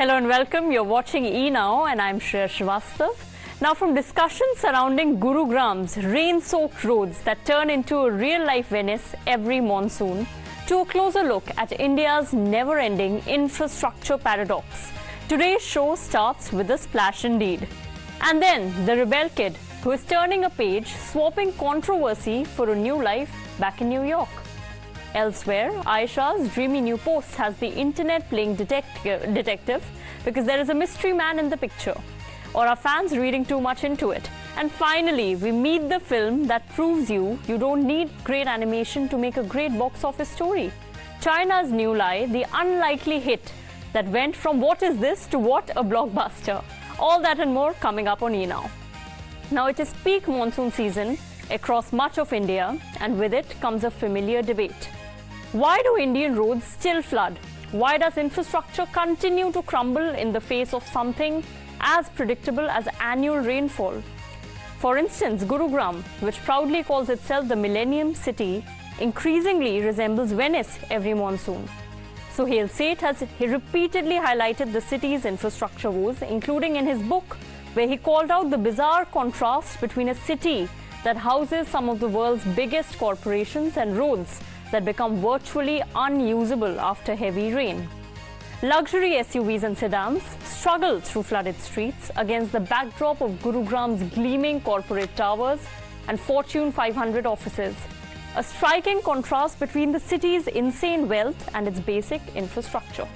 Hello and welcome. You're watching E! Now and I'm Shreya Srivastav. Now, from discussions surrounding Gurugram's rain-soaked roads that turn into a real-life Venice every monsoon, to a closer look at India's never-ending infrastructure paradox, today's show starts with a splash indeed. And then the rebel kid who is turning a page, swapping controversy for a new life back in New York. Elsewhere, Aisha's dreamy new post has the internet playing detective because there is a mystery man in the picture. Or are fans reading too much into it? And finally, we meet the film that proves you don't need great animation to make a great box office story. China's New Lie, the unlikely hit that went from what is this to what a blockbuster. All that and more coming up on E! Now. Now it is peak monsoon season across much of India, and with it comes a familiar debate. Why do Indian roads still flood? Why does infrastructure continue to crumble in the face of something as predictable as annual rainfall? For instance, Gurugram, which proudly calls itself the Millennium City, increasingly resembles Venice every monsoon. Suhail Seth has repeatedly highlighted the city's infrastructure woes, including in his book, where he called out the bizarre contrast between a city that houses some of the world's biggest corporations and roads that become virtually unusable after heavy rain. Luxury SUVs and sedans struggle through flooded streets against the backdrop of Gurugram's gleaming corporate towers and Fortune 500 offices. A striking contrast between the city's insane wealth and its basic infrastructure.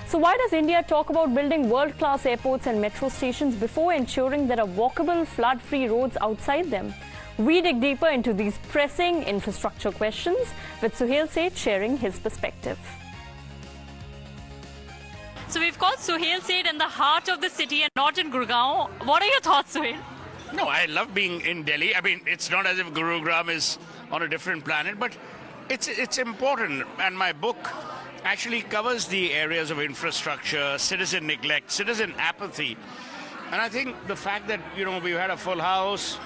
So why does India talk about building world-class airports and metro stations before ensuring there are walkable, flood-free roads outside them? We dig deeper into these pressing infrastructure questions with Suhail Seth sharing his perspective. So we've got Suhail Seth in the heart of the city and not in Gurgaon. What are your thoughts, Suhail? No, I love being in Delhi. I mean, it's not as if Gurugram is on a different planet, but it's important. And my book actually covers the areas of infrastructure, citizen neglect, citizen apathy. And I think the fact that, we've had a full house,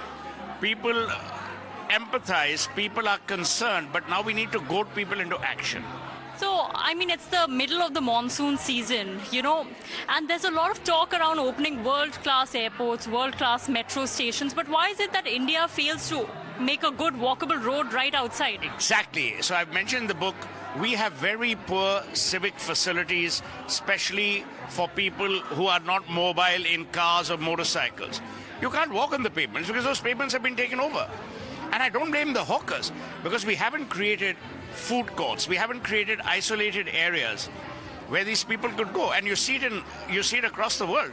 people empathize, people are concerned, but now we need to goad people into action. So, I mean, it's the middle of the monsoon season, and there's a lot of talk around opening world-class airports, world-class metro stations, but why is it that India fails to make a good walkable road right outside? Exactly. So I've mentioned in the book, we have very poor civic facilities, especially for people who are not mobile in cars or motorcycles. You can't walk on the pavements because those pavements have been taken over. And I don't blame the hawkers because we haven't created food courts. We haven't created isolated areas where these people could go. And you see it across the world.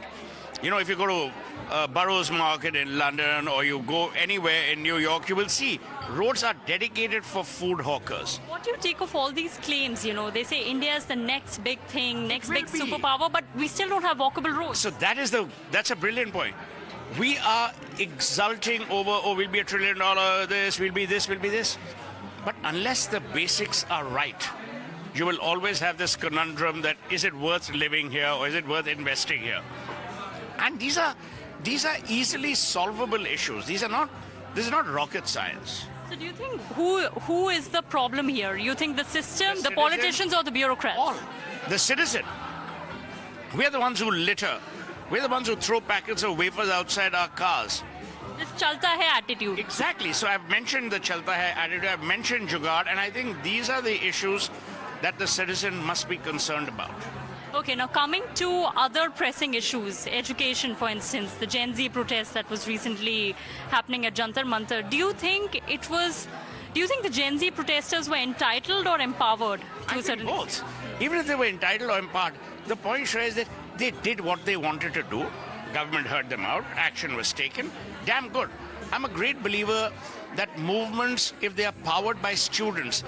If you go to Burroughs Market in London or you go anywhere in New York, you will see roads are dedicated for food hawkers. What do you take of all these claims? They say India is the next big thing, next big superpower, but we still don't have walkable roads. So that's a brilliant point. We are exulting over, we'll be $1 trillion, we'll be this. But unless the basics are right, you will always have this conundrum that is it worth living here or is it worth investing here? And these are easily solvable issues. This is not rocket science. So do you think who is the problem here? You think the system, the politicians, or the bureaucrats? All. The citizen. We are the ones who litter. We're the ones who throw packets of wafers outside our cars. This chalta hai attitude. Exactly. So I've mentioned the chalta hai attitude, I've mentioned jugaad, and I think these are the issues that the citizen must be concerned about. Okay, now coming to other pressing issues, education, for instance, the Gen Z protest that was recently happening at Jantar Mantar. Do you think the Gen Z protesters were entitled or empowered to I think both. Even if they were entitled or empowered, the point, Shreya, is that they did what they wanted to do. Government heard them out. Action was taken. Damn good. I'm a great believer that movements, if they are powered by students,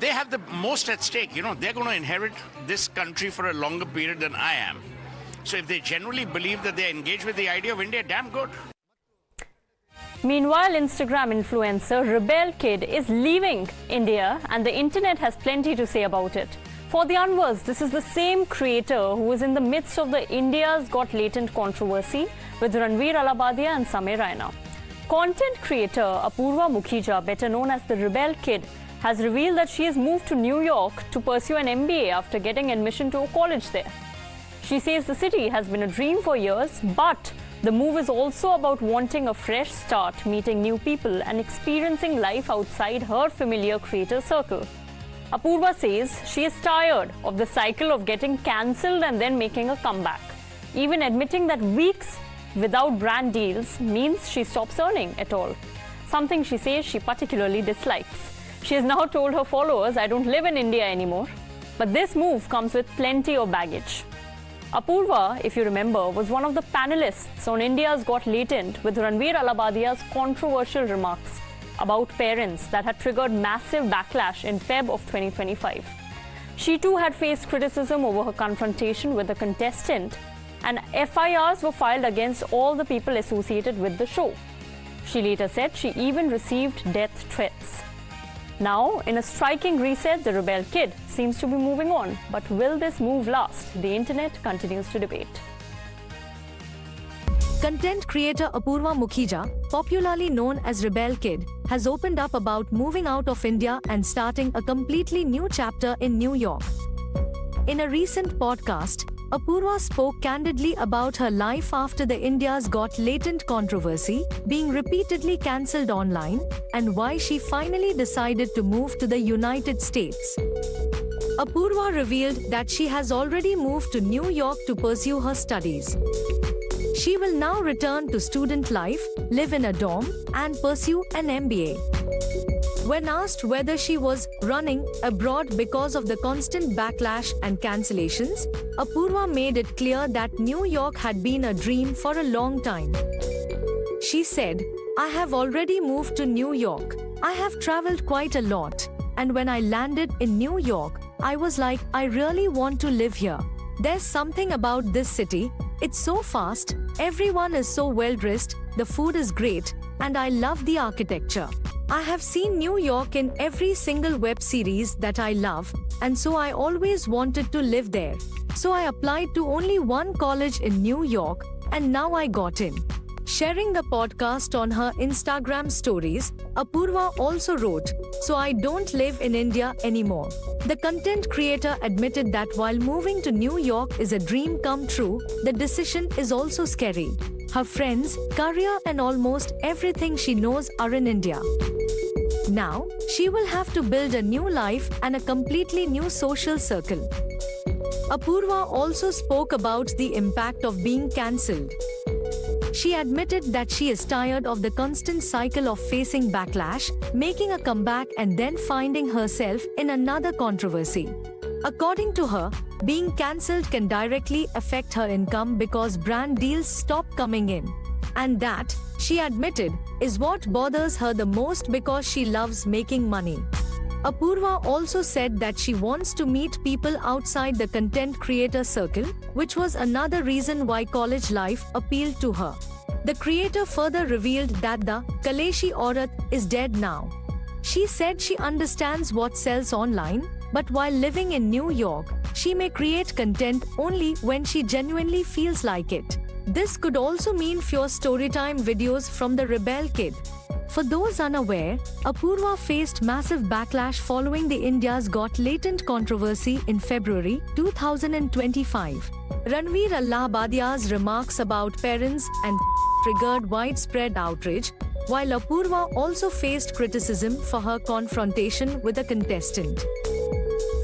they have the most at stake. They're going to inherit this country for a longer period than I am. So if they genuinely believe that they're engaged with the idea of India, damn good. Meanwhile, Instagram influencer Rebel Kid is leaving India and the internet has plenty to say about it. For the unversed, this is the same creator who is in the midst of the India's Got Latent controversy with Ranveer Allabadia and Samir Raina. Content creator Apurva Mukhija, better known as the Rebel Kid, has revealed that she has moved to New York to pursue an MBA after getting admission to a college there. She says the city has been a dream for years, but the move is also about wanting a fresh start, meeting new people and experiencing life outside her familiar creator circle. Apurva says she is tired of the cycle of getting cancelled and then making a comeback, even admitting that weeks without brand deals means she stops earning at all, something she says she particularly dislikes. She has now told her followers, "I don't live in India anymore." But this move comes with plenty of baggage. Apurva, if you remember, was one of the panelists on India's Got Latent with Ranveer Alabadia's controversial remarks about parents that had triggered massive backlash in Feb of 2025. She too had faced criticism over her confrontation with the contestant, and FIRs were filed against all the people associated with the show. She later said she even received death threats. Now, in a striking reset, the rebel kid seems to be moving on. But will this move last? The internet continues to debate. Content creator Apurva Mukhija, popularly known as Rebel Kid, has opened up about moving out of India and starting a completely new chapter in New York. In a recent podcast, Apurva spoke candidly about her life after the India's Got Latent controversy, being repeatedly cancelled online, and why she finally decided to move to the United States. Apurva revealed that she has already moved to New York to pursue her studies. She will now return to student life, live in a dorm, and pursue an MBA. When asked whether she was running abroad because of the constant backlash and cancellations, Apurva made it clear that New York had been a dream for a long time. She said, "I have already moved to New York. I have traveled quite a lot. And when I landed in New York, I was like, I really want to live here. There's something about this city. It's so fast, everyone is so well dressed, the food is great, and I love the architecture. I have seen New York in every single web series that I love, and so I always wanted to live there. So I applied to only one college in New York, and now I got in." Sharing the podcast on her Instagram stories, Apurva also wrote, "So I don't live in India anymore." The content creator admitted that while moving to New York is a dream come true, the decision is also scary. Her friends, career, and almost everything she knows are in India. Now, she will have to build a new life and a completely new social circle. Apurva also spoke about the impact of being cancelled. She admitted that she is tired of the constant cycle of facing backlash, making a comeback, and then finding herself in another controversy. According to her, being cancelled can directly affect her income because brand deals stop coming in. And that, she admitted, is what bothers her the most because she loves making money. Apurva also said that she wants to meet people outside the content creator circle, which was another reason why college life appealed to her. The creator further revealed that the Kaleshi Aurat is dead now. She said she understands what sells online, but while living in New York, she may create content only when she genuinely feels like it. This could also mean fewer storytime videos from the Rebel Kid. For those unaware, Apurva faced massive backlash following the India's Got Latent controversy in February 2025. Ranveer Alabadia's remarks about parents and triggered widespread outrage, while Apurva also faced criticism for her confrontation with a contestant.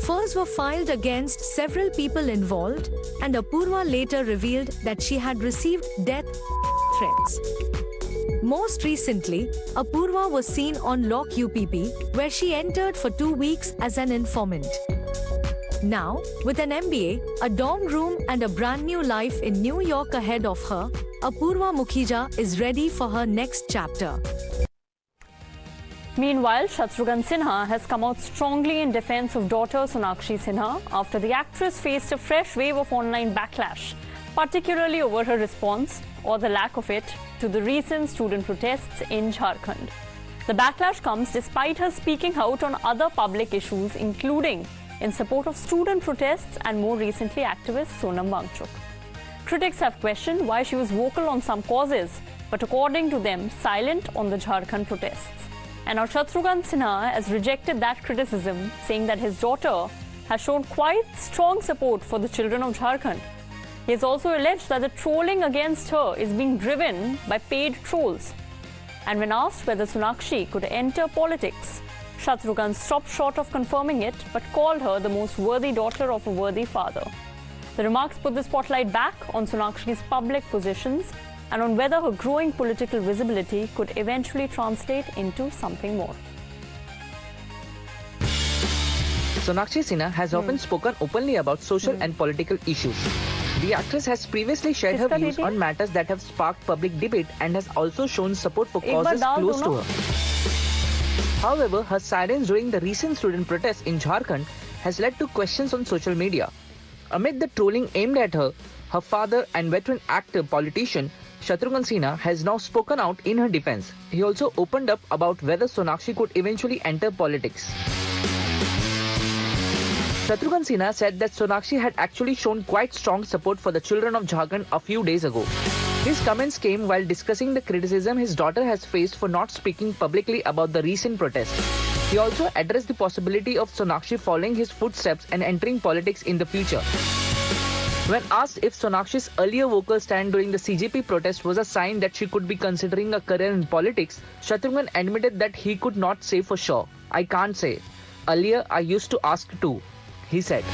FIRs were filed against several people involved, and Apurva later revealed that she had received death threats. Most recently, Apurva was seen on Lock UPP, where she entered for 2 weeks as an informant. Now, with an MBA, a dorm room, and a brand new life in New York ahead of her, Apurva Mukhija is ready for her next chapter. Meanwhile, Shatrughan Sinha has come out strongly in defense of daughter Sonakshi Sinha after the actress faced a fresh wave of online backlash, particularly over her response, or the lack of it, to the recent student protests in Jharkhand. The backlash comes despite her speaking out on other public issues, including in support of student protests and more recently activist Sonam Wangchuk. Critics have questioned why she was vocal on some causes, but according to them, silent on the Jharkhand protests. And now Shatrughan Sinha has rejected that criticism, saying that his daughter has shown quite strong support for the children of Jharkhand. He has also alleged that the trolling against her is being driven by paid trolls. And when asked whether Sonakshi could enter politics, Shatrughan stopped short of confirming it but called her the most worthy daughter of a worthy father. The remarks put the spotlight back on Sonakshi's public positions and on whether her growing political visibility could eventually translate into something more. Sonakshi Sinha has often spoken openly about social and political issues. The actress has previously shared her views on matters that have sparked public debate and has also shown support for causes close to her. However, her silence during the recent student protests in Jharkhand has led to questions on social media. Amid the trolling aimed at her, her father and veteran actor politician Shatrughan Sinha has now spoken out in her defense. He also opened up about whether Sonakshi could eventually enter politics. Shatrughan Sinha said that Sonakshi had actually shown quite strong support for the children of Jharkhand a few days ago. His comments came while discussing the criticism his daughter has faced for not speaking publicly about the recent protest. He also addressed the possibility of Sonakshi following his footsteps and entering politics in the future. When asked if Sonakshi's earlier vocal stand during the CJP protest was a sign that she could be considering a career in politics, Shatrughan admitted that he could not say for sure. "I can't say. Earlier I used to ask too," he said.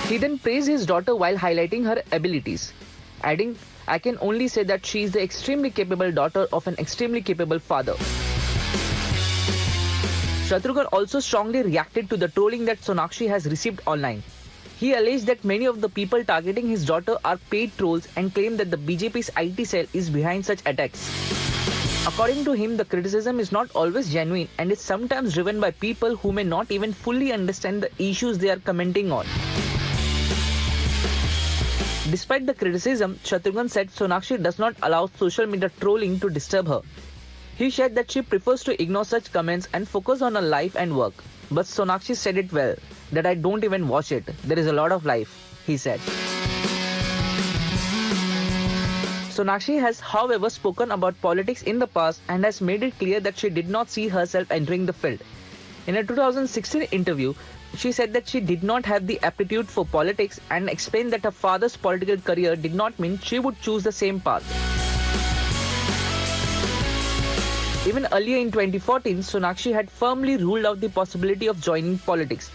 He then praised his daughter while highlighting her abilities, adding, "I can only say that she is the extremely capable daughter of an extremely capable father." Shatrughan also strongly reacted to the trolling that Sonakshi has received online. He alleged that many of the people targeting his daughter are paid trolls and claimed that the BJP's IT cell is behind such attacks. According to him, the criticism is not always genuine and is sometimes driven by people who may not even fully understand the issues they are commenting on. Despite the criticism, Shatrughan said Sonakshi does not allow social media trolling to disturb her. He shared that she prefers to ignore such comments and focus on her life and work. But Sonakshi said it well, that "I don't even watch it. There is a lot of life," he said. Sonakshi has, however, spoken about politics in the past and has made it clear that she did not see herself entering the field. In a 2016 interview, she said that she did not have the aptitude for politics and explained that her father's political career did not mean she would choose the same path. Even earlier in 2014, Sonakshi had firmly ruled out the possibility of joining politics.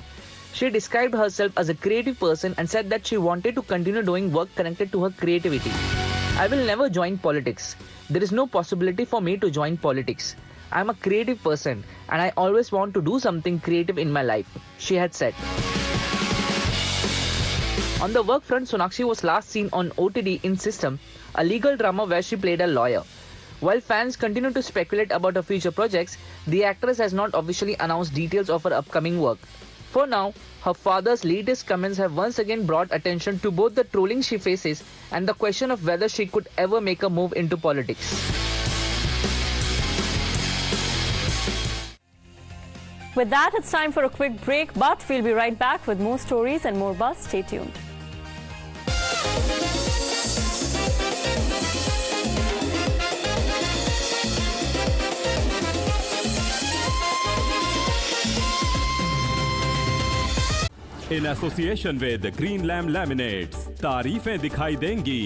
She described herself as a creative person and said that she wanted to continue doing work connected to her creativity. "I will never join politics. There is no possibility for me to join politics. I am a creative person and I always want to do something creative in my life," she had said. On the work front, Sonakshi was last seen on OTT in System, a legal drama where she played a lawyer. While fans continue to speculate about her future projects, the actress has not officially announced details of her upcoming work. For now, her father's latest comments have once again brought attention to both the trolling she faces and the question of whether she could ever make a move into politics. With that, it's time for a quick break, but we'll be right back with more stories and more buzz. Stay tuned. In association with Green Lamb Laminates, तारीफें दिखाई देंगी।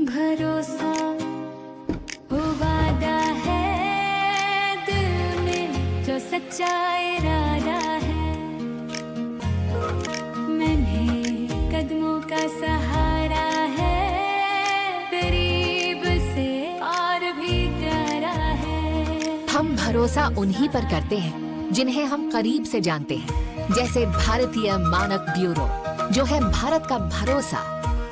भरोसा वो वादा है दिल में जो सच्चा इरादा है, मैंने कदमों का सहारा है, करीब से और भी प्यारा है। हम भरोसा उन्हीं पर करते हैं जिन्हें हम करीब से जानते हैं, जैसे भारतीय मानक ब्यूरो, जो है भारत का भरोसा।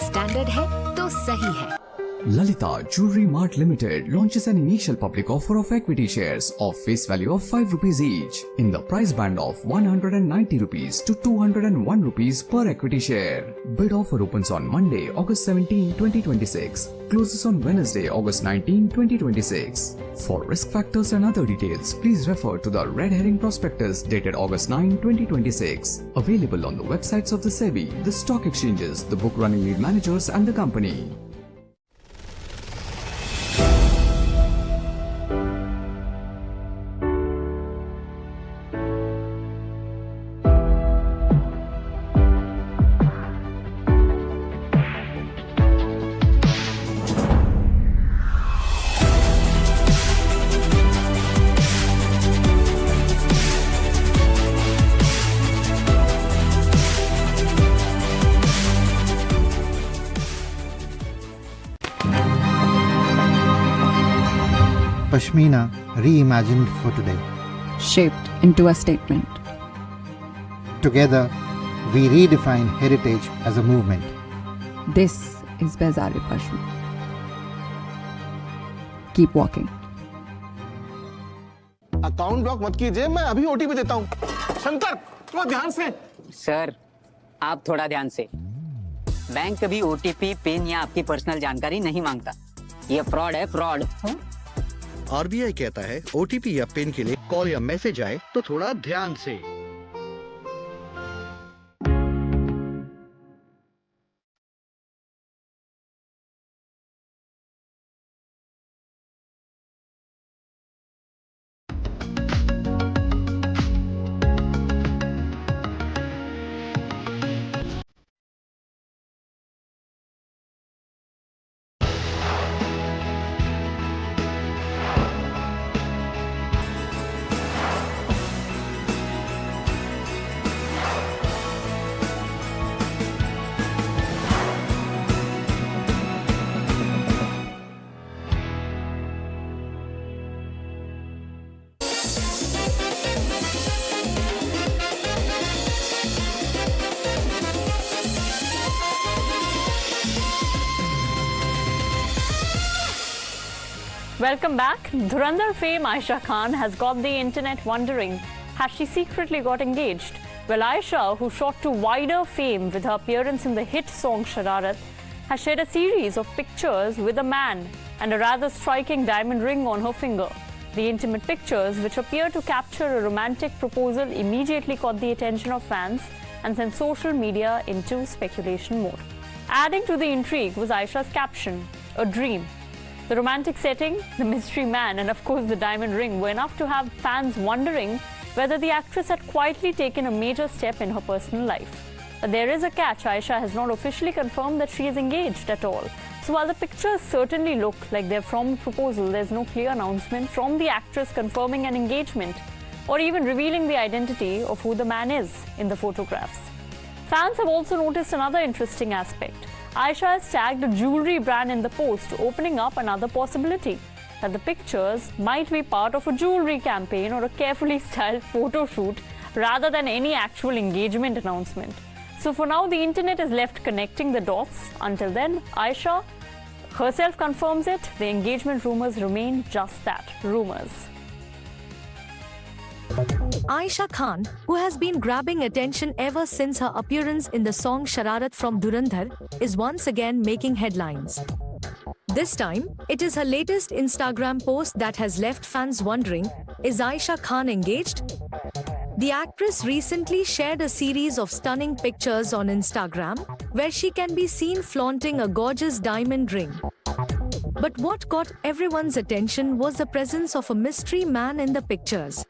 स्टैंडर्ड है तो सही है। Lalita Jewelry Mart Limited launches an initial public offer of equity shares of face value of 5 rupees each in the price band of 190 rupees to 201 rupees per equity share. Bid offer opens on Monday, August 17, 2026. Closes on Wednesday, August 19, 2026. For risk factors and other details, please refer to the Red Herring Prospectus dated August 9, 2026. Available on the websites of the SEBI, the stock exchanges, the book running lead managers and the company. Pashmina reimagined for today. Shaped into a statement. Together, we redefine heritage as a movement. This is Bazaar-e Pashmin. Keep walking. Account block मत कीजिए, मैं अभी OTP देता हूँ। शंकर, थोड़ा ध्यान से। Sir, आप थोड़ा ध्यान से। बैंक कभी ओटीपी, पिन या आपकी पर्सनल जानकारी नहीं मांगता। ये फ्रॉड है, फ्रॉड। आरबीआई कहता है ओटीपी या पिन के लिए कॉल या मैसेज आए तो थोड़ा ध्यान से। Welcome back. Dhurandhar fame Aisha Khan has got the internet wondering, has she secretly got engaged? Well, Aisha, who shot to wider fame with her appearance in the hit song Shararat, has shared a series of pictures with a man and a rather striking diamond ring on her finger. The intimate pictures, which appear to capture a romantic proposal, immediately caught the attention of fans and sent social media into speculation mode. Adding to the intrigue was Aisha's caption, "A dream." The romantic setting, the mystery man, and of course the diamond ring were enough to have fans wondering whether the actress had quietly taken a major step in her personal life. But there is a catch. Aisha has not officially confirmed that she is engaged at all. So while the pictures certainly look like they're from a proposal, there's no clear announcement from the actress confirming an engagement or even revealing the identity of who the man is in the photographs. Fans have also noticed another interesting aspect. Aisha has tagged a jewelry brand in the post, opening up another possibility that the pictures might be part of a jewelry campaign or a carefully styled photo shoot rather than any actual engagement announcement. So for now, the internet is left connecting the dots. Until then, Aisha herself confirms it. The engagement rumors remain just that, rumors. Aisha Khan, who has been grabbing attention ever since her appearance in the song Shararat from Dhurandhar, is once again making headlines. This time, it is her latest Instagram post that has left fans wondering, is Aisha Khan engaged? The actress recently shared a series of stunning pictures on Instagram, where she can be seen flaunting a gorgeous diamond ring. But what got everyone's attention was the presence of a mystery man in the pictures.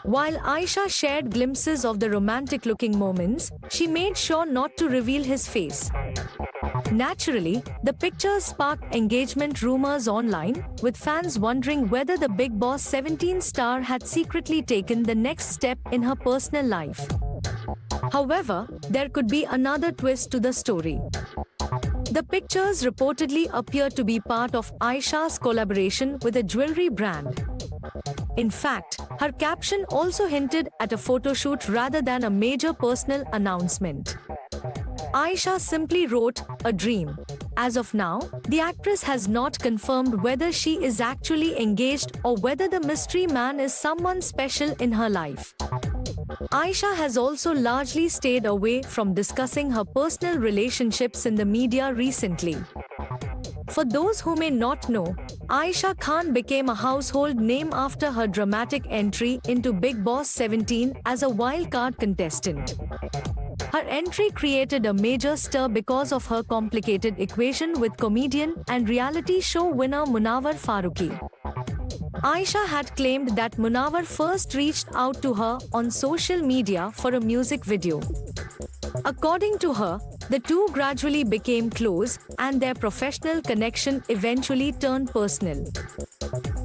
While Aisha shared glimpses of the romantic-looking moments, she made sure not to reveal his face. Naturally, the pictures sparked engagement rumors online, with fans wondering whether the Bigg Boss 17 star had secretly taken the next step in her personal life. However, there could be another twist to the story. The pictures reportedly appear to be part of Aisha's collaboration with a jewelry brand. In fact, her caption also hinted at a photo shoot rather than a major personal announcement. Aisha simply wrote, "A dream," As of now, the actress has not confirmed whether she is actually engaged or whether the mystery man is someone special in her life. Aisha has also largely stayed away from discussing her personal relationships in the media recently. For those who may not know, Aisha Khan became a household name after her dramatic entry into Bigg Boss 17 as a wildcard contestant. Her entry created a major stir because of her complicated equation with comedian and reality show winner Munawar Farooqi. Aisha had claimed that Munawar first reached out to her on social media for a music video. According to her, the two gradually became close and their professional connection eventually turned personal.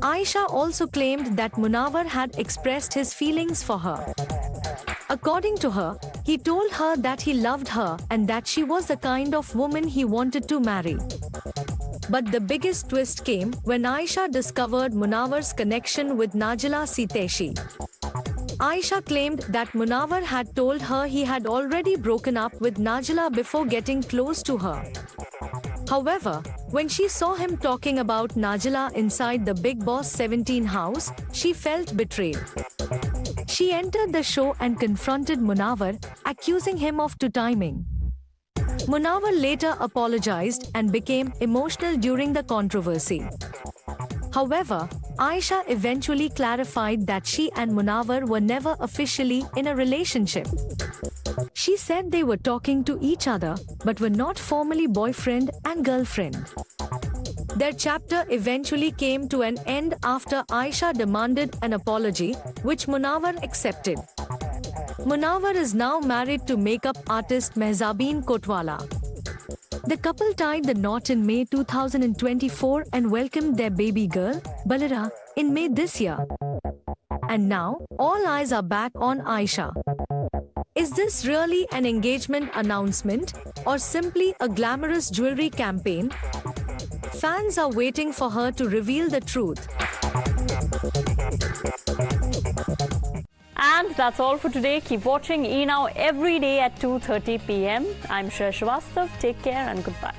Aisha also claimed that Munawar had expressed his feelings for her. According to her, he told her that he loved her and that she was the kind of woman he wanted to marry. But the biggest twist came when Aisha discovered Munawar's connection with Najla Siteshi. Aisha claimed that Munawar had told her he had already broken up with Najla before getting close to her. However, when she saw him talking about Najla inside the Bigg Boss 17 house, she felt betrayed. She entered the show and confronted Munawar, accusing him of two-timing. Munawar later apologized and became emotional during the controversy. However, Aisha eventually clarified that she and Munawar were never officially in a relationship. She said they were talking to each other, but were not formally boyfriend and girlfriend. Their chapter eventually came to an end after Aisha demanded an apology, which Munawar accepted. Munawar is now married to makeup artist Mehzabeen Kotwala. The couple tied the knot in May 2024 and welcomed their baby girl, Balira, in May this year. And now, all eyes are back on Aisha. Is this really an engagement announcement or simply a glamorous jewelry campaign? Fans are waiting for her to reveal the truth. And that's all for today. Keep watching eNow every day at 2:30 p.m. I'm Shreya Srivastav. Take care and goodbye.